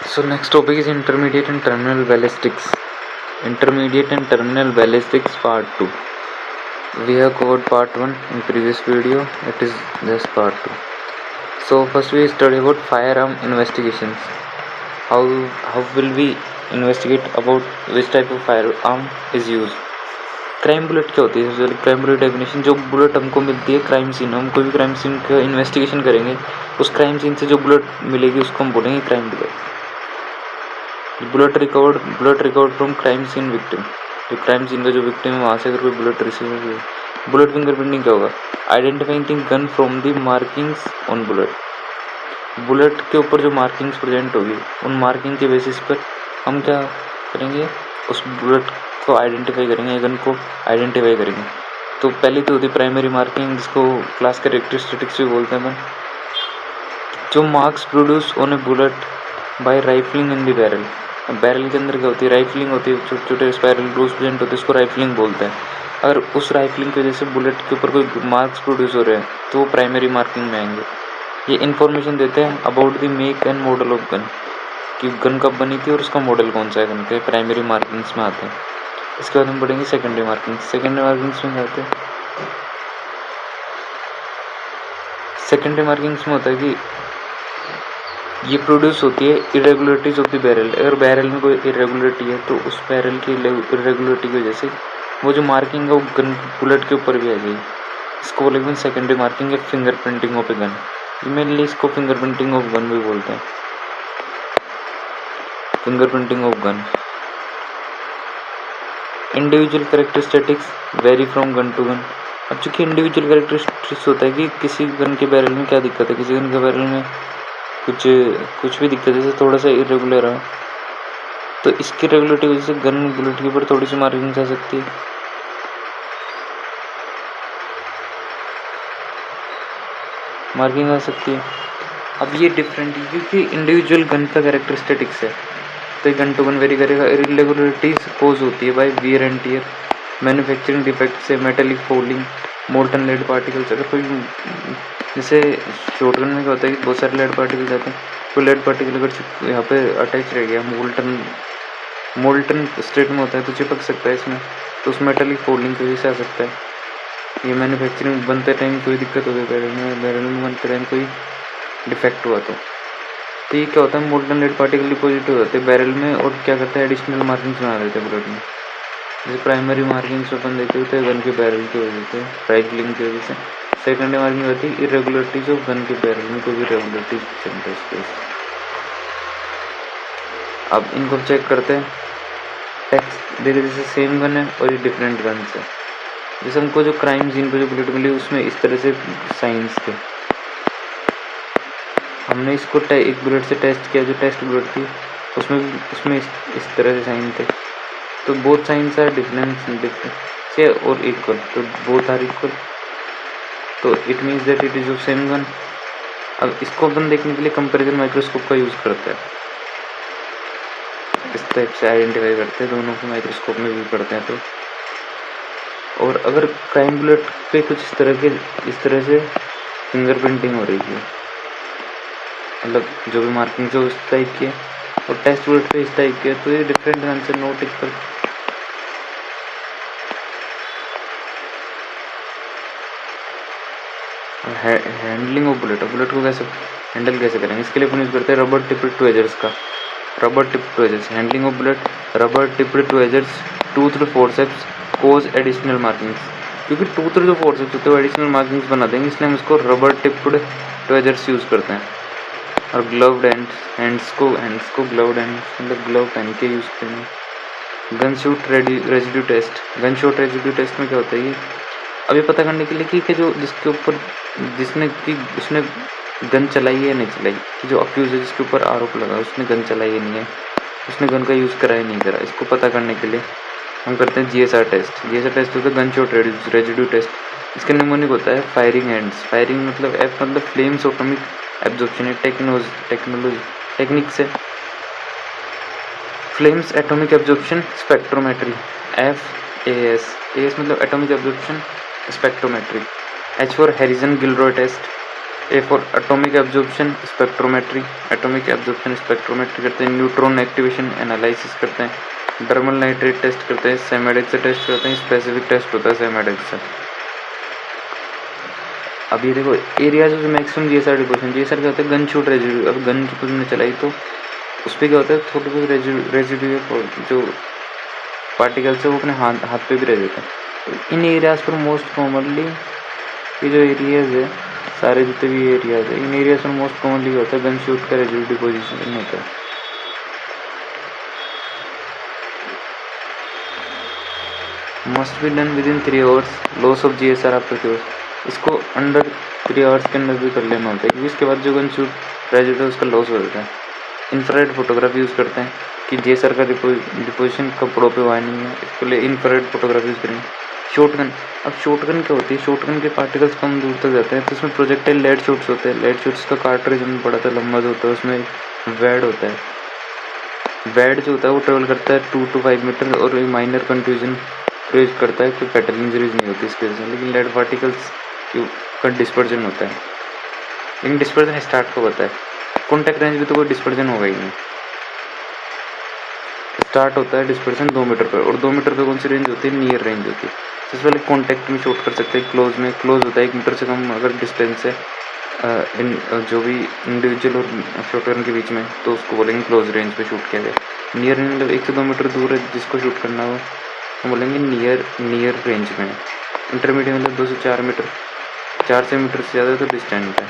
So next topic is intermediate and terminal ballistics. Intermediate and terminal ballistics part 2. We have covered part 1 in previous video. It is just part 2. So first we study about firearm investigations. How will we investigate about which type of firearm is used. Crime bullet क्या होती है? सबसे पहले crime bullet definition, जो bullet हमको मिलती है crime scene, हम कोई भी क्राइम सीन का इन्वेस्टिगेशन करेंगे, उस क्राइम सीन से जो बुलेट मिलेगी उसको हम बोलेंगे crime bullet. Bullet recovered from crime scene victim, जो क्राइम सीन का जो विक्टिम है वहाँ से अगर कोई बुलेट रिसीव होगी। बुलेट फिंगरप्रिंटिंग क्या होगा? Identifying the gun from the markings on bullet. Bullet के ऊपर जो मार्किंग्स प्रेजेंट होगी उन मार्किंग के बेसिस पर हम क्या करेंगे, उस बुलेट को आइडेंटिफाई करेंगे, गन को आइडेंटिफाई करेंगे। तो पहली तो होती है प्राइमरी मार्किंग, जिसको क्लास कैरेक्टरिस्टिक्स भी बोलते हैं। जो marks produce on a bullet by rifling in the barrel. Barrel के अंदर क्या होती है? राइफलिंग होती है, छोटे छोटे स्पायरल ग्रूव्स प्रेजेंट होते हैं, इसको राइफलिंग बोलते हैं। अगर उस राइफलिंग की वजह से बुलेट के ऊपर कोई मार्क्स प्रोड्यूस हो रहे हैं तो वो प्राइमरी मार्किंग में आएंगे। ये इन्फॉर्मेशन देते हैं about the make and model of gun, कि गन कब बनी थी और उसका मॉडल कौन सा है गन के, प्राइमरी मार्किंग्स में आते हैं। इसके बाद हम पढ़ेंगे सेकेंडरी मार्किंग्स। सेकेंडरी मार्किंग्स में क्या होते हैं? सेकेंडरी मार्किंग्स में होता है कि ये प्रोड्यूस होती है इरेगुलरिटीज ऑफ द बैरल। अगर बैरल में कोई इरेगुलरिटी है तो उस बैरल की इरेगुलरिटी की वजह से वो जो मार्किंग है वो गन बुलेट के ऊपर भी आ जाएगी। इसको बोलेंगे सेकेंडरी मार्किंग है finger printing of a gun. Mainly इसको फिंगर प्रिंटिंग ऑफ गन भी बोलते हैं, finger printing of gun. Individual characteristics very from gun to gun. अब चूंकि इंडिविजुअल कैरेक्टरिस्टिक्स होता है कि किसी गन के बैरल में क्या दिक्कत है, किसी गन के बैरल में कुछ भी दिक्कत है, जैसे थोड़ा सा इरेगुलर है तो इसकी रेगुलरिटी वजह से गन बुलेट के ऊपर थोड़ी सी मार्किंग आ सकती है। मार्किंग आ सकती है। अब ये डिफरेंट है क्योंकि इंडिविजुअल गन का कैरेक्टरिस्टिक्स है, तो गन टू गन वेरी करेगा। इरेगुलरिटीज कोज होती है by wear and tear, manufacturing defect से, metallic folding, molten lead particles. अगर कोई जैसे शॉटगन में क्या होता है कि बहुत सारे लेड पार्टिकल्स आते हैं, तो लेड पार्टिकल अगर यहाँ पे अटैच रह गया, मोल्टन स्टेट में होता है तो चिपक सकता है इसमें, तो उस मेटेलिक फोल्डिंग की वजह से आ सकता है। ये मैन्युफैक्चरिंग बनते टाइम कोई दिक्कत हो गई, बैरल में बनते टाइम कोई डिफेक्ट हुआ तो ये क्या होता है, मोल्टन लेड पार्टिकल डिपोजिट हो जाते हैं बैरल में और क्या करते हैं, एडिशनल मार्किंग्स बना देते हैं बुलेट में। जैसे प्राइमरी मार्किंग्स अपन देते होते हैं गन के बैरल की वजह से, राइफलिंग की वजह से। सेकेंडरी मार्किंग होती है इरेगुलरिटीज ऑफ गन के बैरल में, कोई भी रेगुलरिटीज स्पेस। अब इनको चेक करते हैं। टेक्स्ट देखिए, जैसे सेम गन है और ये डिफरेंट गन है। जैसे हमको जो क्राइम सीन पे जो बुलेट मिली उसमें इस तरह से साइंस थे, हमने इसको एक बुलेट से टेस्ट किया, जो टेस्ट बुलेट थी उसमें इस तरह से साइन थे। तो बोथ साइंस आर डिफरेंट और इक्वल, तो बोथ आर इक्वल, तो it means that it is of same gun. अब इसको अपन देखने के लिए कंपैरिजन माइक्रोस्कोप का यूज़ करते हैं, इस टाइप से आइडेंटिफाई करते हैं, दोनों को माइक्रोस्कोप में व्यू करते हैं। तो और अगर क्राइम बुलेट पे कुछ इस तरह से फिंगरप्रिंटिंग हो रही है, मतलब जो भी मार्किंग जो इस टाइप की है, और टेस्ट बुलेट पे इस टाइप की है, तो ये different answer note equal. Handling of bullet को कैसे हैंडल करेंगे, इसके लिए अपन यूज़ करते हैं रबर टिप्ड टू एजर्स का। Rubber tipped to agers handling of bullet, rubber tipped to agers, toothed forceps cause additional markings. क्योंकि टूथड जो फोर्सेप्स होते हैं वो एडिशनल मार्किंग्स बना देंगे, इसलिए हम इसको rubber tipped to edgers use करते हैं। और ग्लव्ड हैंड्स को ग्लव्ड हैंड्स मतलब ग्लव पहन के यूज़ करेंगे। गन शॉट रेजिड्यू टेस्ट में क्या होता है, ये अब ये पता करने के लिए कि जो जिसके ऊपर उसने गन चलाई है या नहीं चलाई, कि जो अक्यूज है जिसके ऊपर आरोप लगा उसने गन चलाई है नहीं है, उसने गन का यूज़ करा है नहीं करा, इसको पता करने के लिए हम करते हैं GSR टेस्ट होता है गन शॉट रेजिड्यू टेस्ट। इसका निमोनिक होता है फायरिंग हैंड्स। फायरिंग मतलब F मतलब फ्लेम्स एटॉमिक एब्जॉर्प्शन है, टेक्निक से flames atomic absorption spectrometry, FAS मतलब atomic absorption spectrometry. H for Harrison Gilroy test, a for atomic absorption spectrometry, atomic absorption spectrometry करते हैं, न्यूट्रॉन एक्टिवेशन एनालिसिस करते हैं, dermal nitrate test करते हैं, सेमेडेक्स से टेस्ट करते हैं, स्पेसिफिक टेस्ट होता है सेमेडेक्स से। अब ये देखो areas of maximum GSR deposition, GSR क्या होता है गन शूट रेजिड्यू। अब गन तुमने चलाई तो उस पर क्या होता है थोड़े बहुत रेजिड्यू जो पार्टिकल्स है वो अपने हाथ पे भी रह जाता है। तो इन एरियाज पर मोस्ट कॉमनली ये जो एरियाज है सारे जितने भी एरियाज है इन एरियाज पर मोस्ट कॉमनली होता है गन शूट का रेजिड्यू डिपोजिशन होता है। Must be done with in 3 hours, loss of GSR after 3 hours, इसको अंडर 3 आवर्स के अंदर भी कर लेना होता है क्योंकि इसके बाद जो गन शूट रेजिड्यू उसका लॉस हो जाता है। इंफ्रारेड फोटोग्राफी यूज़ करते हैं कि जीएसआर का डिपोजिशन कपड़ों पे हुआ नहीं है, इसके लिए इंफ्रारेड फोटोग्राफी यूज़ करेंगे। शॉटगन, अब शॉटगन क्या होती है, शॉटगन के पार्टिकल्स कम दूर तक जाते हैं तो उसमें प्रोजेक्टाइल लेड शॉट्स होते हैं। लेड शॉट्स का कार्ट्रिज में बड़ा सा लंबा जो होता है उसमें वैड होता है, वैड जो होता है वो ट्रेवल करता है 2 to 5 मीटर और माइनर कंफ्यूजन क्रिएट करता है, कोई फैटल इंजरीज नहीं होती इसकी वजह से। लेकिन लेड पार्टिकल्स का डिस्पर्जन होता है, लेकिन डिस्पर्जन स्टार्ट कब होता है, कॉन्टैक्ट रेंज में तो कोई डिस्पर्जन होगा ही नहीं। स्टार्ट होता है डिस्पर्जन 2 मीटर पर, और 2 मीटर पे कौन सी रेंज होती है, नियर रेंज होती है। सबसे पहले कॉन्टैक्ट में शूट कर सकते हैं, क्लोज में, क्लोज होता है 1 मीटर से कम अगर डिस्टेंस है इन जो भी इंडिविजुअल और शॉटगन के बीच में तो उसको बोलेंगे क्लोज रेंज पे शूट किया जाए। नियर रेंज मतलब 1 से 2 मीटर दूर है जिसको शूट करना हो हम बोलेंगे नियर रेंज में। इंटरमीडिएट मतलब 2 से 4 मीटर, 4 से मीटर से ज़्यादा तो डिस्टेंट है।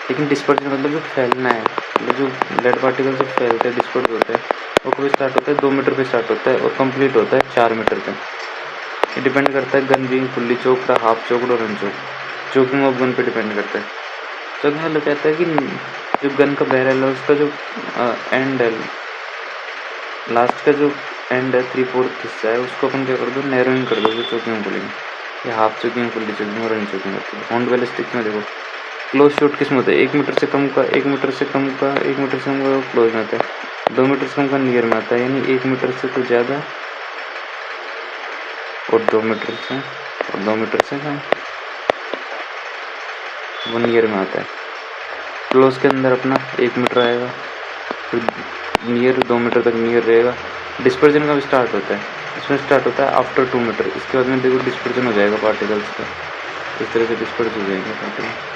लेकिन डिस्पर्जन मतलब जो फैलना है, मतलब जो लेड पार्टिकल जो फैलते हैं डिस्पर्ज होते हैं वो कभी स्टार्ट होता है 2 मीटर पे स्टार्ट होता है और कंप्लीट होता है 4 मीटर पे। ये डिपेंड करता है gun being fully choked, half choked और अनचोक्ड, चोकिंग ऑफ गन पे डिपेंड करता है। चोकिंग मतलब कहता है कि जो गन का बैरल है उसका जो एंड है, लास्ट का जो एंड है 3/4 हिस्सा है उसको अपन क्या कर दो, नैरोइंग कर दो, जो चोकिंग बोलेंगे। ये हाफ चोकिंग, फुल्ली चोकिंग और अनचोकिंग होती है। हाउंड बैलिस्टिक में देखो क्लोज शॉट किस में होता है, 1 मीटर से कम का, 1 मीटर से कम का, 1 मीटर से कम का क्लोज में आता है, 2 मीटर से कम का नियर में आता है, यानी 1 मीटर से कुछ ज़्यादा और 2 मीटर से और 2 मीटर से कम वो नियर में आता है। क्लोज के अंदर अपना 1 मीटर आएगा, फिर नियर 2 मीटर तक नियर रहेगा। डिस्पर्जन का भी स्टार्ट होता है, इसमें स्टार्ट होता है आफ्टर 2 मीटर, इसके बाद में देखो डिस्पर्जन हो जाएगा पार्टिकल्स का, इस तरह से डिस्पर्ज हो जाएंगे पार्टिकल।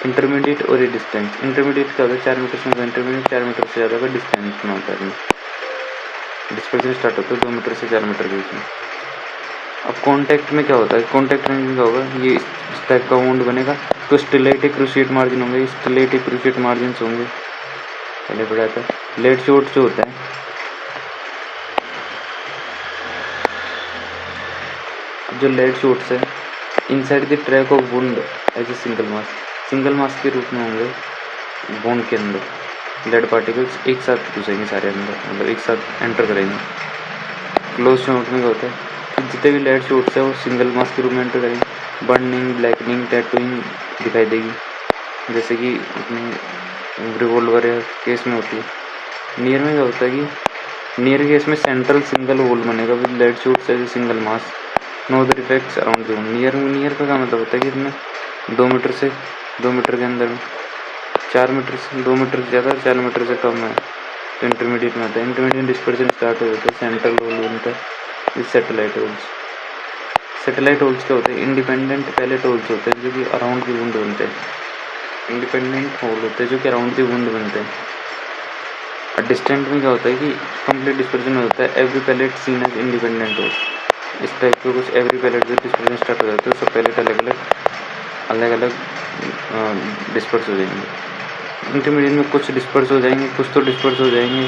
इंटरमीडिएट और ये डिस्टेंस, इंटरमीडिएट क्या होता है 4 मीटर से, इंटरमीडिएट 4 मीटर से ज़्यादा का डिस्टेंस में होता है। डिस्पर्जन स्टार्ट होता है 2 मीटर से 4 मीटर के बीच में। अब कॉन्टैक्ट में क्या होता है, कॉन्टैक्ट में क्या होगा, ये इस टाइप का वुंड बनेगा, तो स्टिलेटिक क्रूशिएट मार्जिन होंगे, स्टिलेटिक क्रूशिएट मार्जिन होंगे। पहले बढ़ा था लेड शॉट जो होता है, अब जो लेड शॉट्स है inside the track of wound as a single mass के रूप में होंगे वुंड के अंदर। लेड पार्टिकल्स एक साथ घुसेंगे सारे अंदर, मतलब एक साथ एंटर करेंगे। क्लोज शॉट में क्या होता है कि जितने भी लेड शॉट्स है वो सिंगल मास के रूप में एंटर करेंगे। बर्निंग, ब्लैकनिंग, टैटूइंग दिखाई देगी, जैसे कि अपने रिवॉल्वर या केस में होती है। नियर में क्या होता है कि नियर केस में सेंट्रल सिंगल होल बनेगा with lead shots as a single mass, no other effects around the wound. Near का क्या मतलब होता है कि इसमें 2 मीटर से 2 मीटर के अंदर में 4 मीटर से 2 मीटर से ज़्यादा, 4 मीटर से कम है तो इंटरमीडिएट में आता है। इंटरमीडिएट डिस्पर्जन स्टार्ट हो जाता है, सेंट्रल होल बनता है, सैटेलाइट होल्स। सैटेलाइट होल्स क्या होते हैं, इंडिपेंडेंट पैलेट होल्स होते हैं जो कि अराउंड दी वुंड बनते हैं। इंडिपेंडेंट होल होते हैं जो कि अराउंड दी वुंड बनते हैं। और डिस्टेंट में क्या होता है कि कंप्लीट डिस्पर्जन होता है, every pellet seen as independent hole. इस टाइप के कुछ एवरी पैलेट जो डिस्पर्जन स्टार्ट हो जाते हैं सब पैलेट अलग अलग डिस्पर्स हो जाएंगे। इंटरमीडिएट में कुछ डिस्पर्स हो जाएंगे, कुछ तो डिस्पर्स हो जाएंगे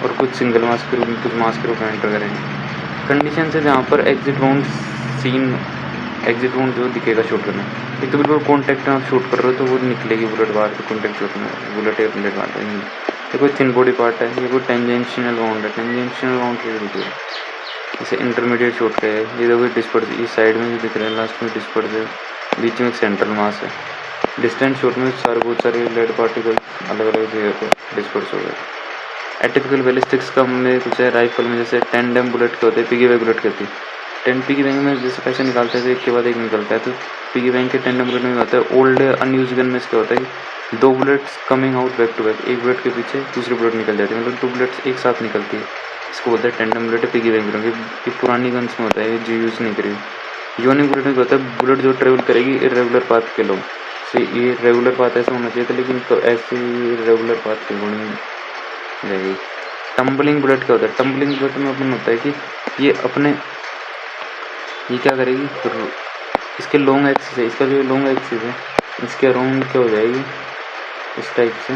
और कुछ सिंगल मास के रूप में, कुछ मास के रूप में एंटर करेंगे। कंडीशन है जहाँ पर exit wound seen, exit wound जो दिखेगा शूट करना, एक तो बिल्कुल कॉन्टैक्ट में आप शूट कर रहे हो तो वो निकलेगी बुलेट बार, तो कॉन्टैक्ट शूट में बुलेट या बुलेट बार नहीं। ये कोई थिन बॉडी पार्ट है, ये कोई टेंजेंशियल वाउंड है, टेंजेंशियल वाउंड ये दिखे जैसे इंटरमीडिएट शूट का है। ये देखो डिस्पर्स, इस साइड में भी दिख रहे हैं, लास्ट में डिस्पर्स है, बीच में एक सेंट्रल मास है। डिस्टेंट शूट में बहुत सारे लेड पार्टिकल्स अलग अलग जगह पर डिस्पर्स हो गए। एटिपिकल बैलिस्टिक्स का में कुछ है, राइफल में जैसे टेंडम बुलेट के होते हैं, पिगी वे बुलेट कहती है, 10 पिगी बैंक में जैसे पैसे निकालते हैं तो एक के बाद एक निकलता है, तो पिगी बैंक के 10 बुलेट में होता है। ओल्ड अनयूज गन में इसका होता है कि 2 bullets coming out back to back, एक बुलेट के पीछे दूसरी बुलेट निकल जाती है, मतलब 2 बुलेट्स एक साथ निकलती है। इसको बोलते हैं टेंडम बुलेट पिगी बैंक में। ये पुरानी गन्स में होता है, जो यूज़ नहीं करी। यूनिक बुलेट में होता है बुलेट जो ट्रेवल करेगी इरेगुलर पाथ के लोग से, ये रेगुलर पाथ ऐसा होना चाहिए था, लेकिन तो ऐसे रेगुलर पाथ के नहीं रहेगी। टम्बलिंग बुलेट क्या होता है? टम्बलिंग बुलेट में अपन होता है कि ये क्या करेगी, इसके लॉन्ग एक्सिस है, इसका जो लॉन्ग एक्सिस है इसके अराउंड क्या हो जाएगी, इस टाइप से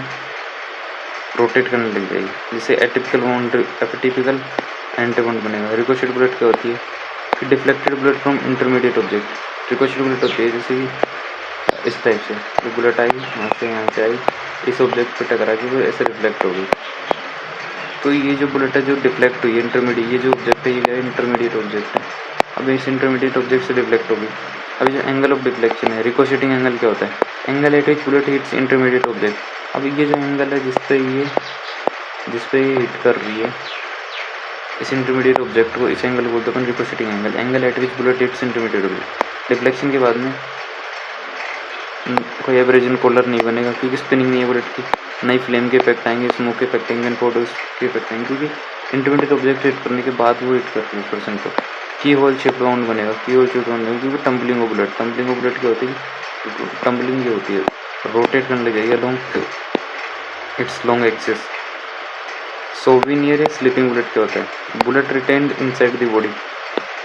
रोटेट करने लग जाएगी, जिससे एटिपिकल एंटी बाउंड बनेगा। रिकोशेट बुलेट क्या होती है कि deflected bullet from intermediate object. Ricochet bullet होती है जैसे कि इस टाइप से, जो बुलेट आई यहाँ से आई, इस ऑब्जेक्ट पे टकरा के वो ऐसे रिफ्लेक्ट होगी। तो ये जो बुलेट है जो डिफ्लेक्ट हुई है इंटरमीडिएट, ये जो ऑब्जेक्ट है ये क्या है, इंटरमीडिएट ऑब्जेक्ट है। अब इस इंटरमीडिएट ऑब्जेक्ट से डिफ्लेक्ट होगी। अभी जो एंगल ऑफ डिफ्लेक्शन है, रिकोशेटिंग एंगल क्या होता है, angle at which bullet hits intermediate object. अब ये जो एंगल है जिस पे ये हिट कर रही है इस इंटरमीडिएट ऑब्जेक्ट को, इस एंगल को बोलते हैं ricocheting angle. Angle at which bullet hits intermediate object. Deflection के बाद में कोई एवरेजन कॉलर नहीं बनेगा, क्योंकि स्पिनिंग नहीं है बुलेट की। नई फ्लेम के इफेक्ट आएंगे, स्मोक के इफेक्ट आएंगे, फोटोज के इफेक्ट आएंगे, क्योंकि इंटरमीडिएट ऑब्जेक्ट हिट करने के बाद वो हिट करती है उस पर्सन को। की होल शेप राउंड बनेगा, की होल शेप राउंड बनेगा, क्योंकि टम्बलिंग ऑफ बुलेट क्या होती है, टम्बलिंग जो होती है रोटेट करने लगेगी along its long axis. Souvenir या स्लीपिंग बुलेट क्या होता है, bullet retained inside the body,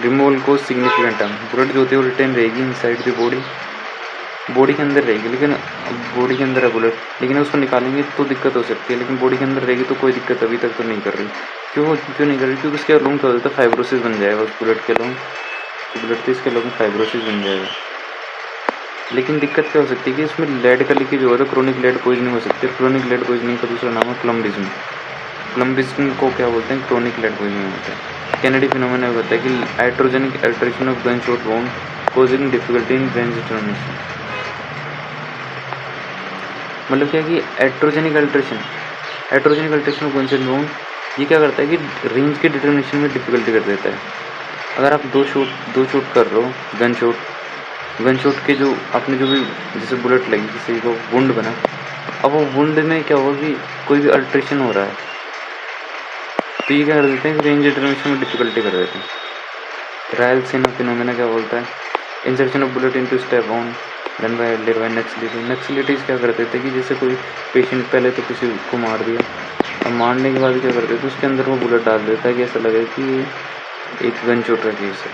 removal को सिग्निफिकेंट है। बुलेट जो होती है वो रिटेन रहेगी इनसाइड द बॉडी के अंदर रहेगी, लेकिन बॉडी के अंदर है बुलेट, लेकिन उसको निकालेंगे तो दिक्कत हो सकती है, लेकिन बॉडी के अंदर रहेगी तो कोई दिक्कत अभी तक तो नहीं कर रही। क्यों नहीं कर रही, क्योंकि उसके लॉन्ग क्या होता है, फाइब्रोसिस बन जाएगा उस बुलेट के लॉन्ग, बुलेट थे इसके लॉन्ग फाइब्रोसिस बन जाएगा। लेकिन दिक्कत क्या हो सकती है कि इसमें लेड का लीकेज होगा तो क्रोनिक लेड पॉइजनिंग हो सकती है। क्रोनिक लेड पॉइजनिंग का दूसरा नाम है प्लम्बिज्म। प्लम्बिज्म को क्या बोलते हैं, क्रोनिक लेड पॉइजनिंग होता है। कैनेडी फिनोमेना होता है कि hydrogenic alteration of gun shot wound causing difficulty in range determination. मतलब क्या कि iatrogenic alteration of gun shot wound ये क्या करता है कि रेंज के डिटरमिनेशन में डिफिकल्टी कर देता है। अगर आप दो शूट कर रहे हो गन शॉट के, जो आपने जो भी जैसे बुलेट लगी किसी को वुंड बना, अब वो वुंड में क्या होगा कि कोई भी अल्ट्रेशन हो रहा है तो ये क्या कर देते हैं कि रेंज डिटरमिनेशन में डिफिकल्टी कर देते हैं। रायलसीना फिनोमेना क्या बोलता है, insertion of bullet into step wound then by Naxalites क्या करते थे कि जैसे कोई पेशेंट पहले तो किसी को मार दिया, और मारने के बाद क्या करते थे उसके अंदर वो बुलेट डाल देता है कि ऐसा लगे कि एक गन शॉट का केस है।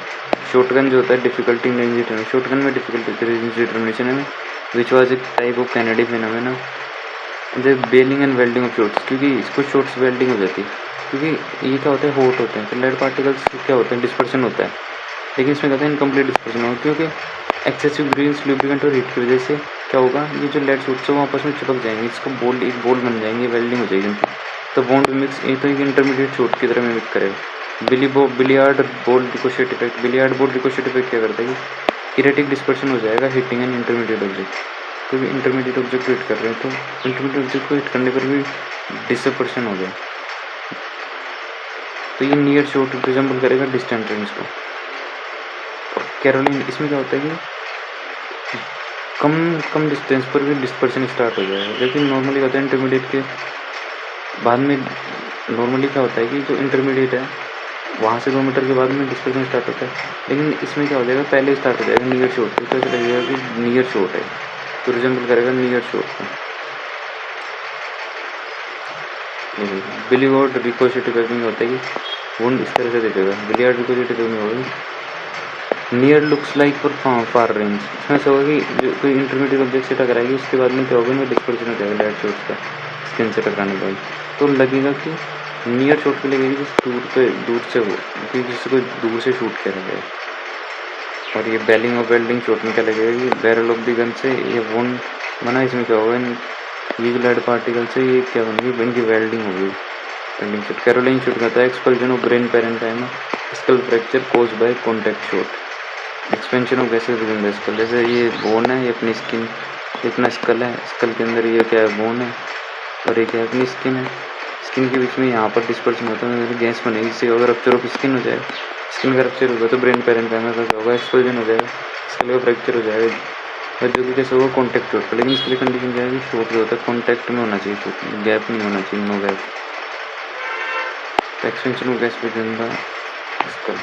शॉटगन जो होता है difficulty in range determination, shotgun में डिफिकल्टी रेंज डिटरमिनेशन में विच वाज एक टाइप ऑफ कैनेडी फिनोमेना जो बेलिंग एंड वेल्डिंग ऑफ शॉट्स, क्योंकि इसको शॉट्स वेल्डिंग हो जाती है, क्योंकि ये क्या होता है हॉट होते हैं, फिर लेड पार्टिकल्स क्या होते हैं डिस्पर्शन होता है, लेकिन इसमें कहते हैं इनकम्प्लीट डिस्पर्शन होगा, क्योंकि एक्सेसिव ग्रीन्स लुब्रिकेंट और हीट की वजह से क्या होगा, ये जो लेड शॉट्स है वो आपस में चिपक जाएंगे, इसको एक बोल बन जाएंगे, वेल्डिंग हो जाएगी इनकी, तो बॉन्ड मिक्स ये तो एक इंटरमीडिएट शॉट की तरह मिक्स करेगा। Billiard ball ricochet effect, billiard ball ricochet effect क्या करता है कि इरेटिक डिस्पर्शन हो जाएगा हिटिंग एन इंटरमीडिएट ऑब्जेक्ट, कोई भी इंटरमीडिएट ऑब्जेक्ट को हिट कर रहे हैं तो इंटरमीडिएट ऑब्जेक्ट को हिट करने पर भी डिसपर्शन हो जाए, तो ये नियर शॉट रिजेंबल करेगा डिस्टेंट रेंज को। कैरोलिन इसमें क्या होता है कि कम डिस्टेंस पर भी डिस्पर्शन स्टार्ट हो जाएगा, लेकिन नॉर्मली होता है इंटरमीडिएट के बाद में, नॉर्मली क्या होता है कि जो इंटरमीडिएट है वहाँ से 2 मीटर के बाद में डिस्पर्शन स्टार्ट होता है, लेकिन इसमें क्या हो जाएगा पहले स्टार्ट हो जाएगा नियर शॉट, तो ऐसा लगेगा कि नियर शॉट है, तो रिजेंबल करेगा नियर शॉट को। बिलीवार्ड रिकोशेट इफेक्ट में होता है कि वुंड इस तरह से दिखेगा, बिलीवार्ड रिकोशेट इफेक्ट में होगा near looks like for far range, इसमें ऐसा होगा कि जो कोई इंटरमीडिएट ऑब्जेक्ट से टकराएगी उसके बाद में क्या होगा इनमें डिस्पर्शन हो जाएगा लेड शॉट्स का स्किन से टकराने के बाद, तो लगेगा कि नियर शॉट पे लगेगी जिस दूर से हो, क्योंकि जिससे कोई दूर से शूट किया गया। और ये बेलिंग और वेल्डिंग शॉट में क्या लगेगा कि बैरल ऑफ द गन से ये वुंड बना, इसमें क्या होगा ये जो लेड पार्टिकल से ये क्या बनेगी इनकी वेल्डिंग होगी, वेल्डिंग शॉट। कैरोलिन शॉट कहता है expulsion of brain parenchyma skull fracture cause by contact shot, expansion of gases within the skull, जैसे ये बोन है, ये अपनी स्किन, इतना स्कल है, स्कल के अंदर ये क्या है बोन है और ये क्या है अपनी स्किन है, स्किन के बीच में यहाँ पर डिस्पर्शन होता है, गैस बनेगी, इससे अगर रप्चर ऑफ स्किन हो जाए स्किन का रप्चर होगा तो ब्रेन पैरेन्काइमा का होगा, एक्सप्लोजन हो जाएगा, स्कल का फ्रैक्चर हो जाएगा, और जो कि कैसे होगा कॉन्टैक्ट चोट पर। लेकिन इसके लिए कंडीशन क्या है कि शॉट जो होता है कॉन्टैक्ट में होना चाहिए, शॉट में गैप नहीं होना चाहिए, no gap. Expansion of gas within the school.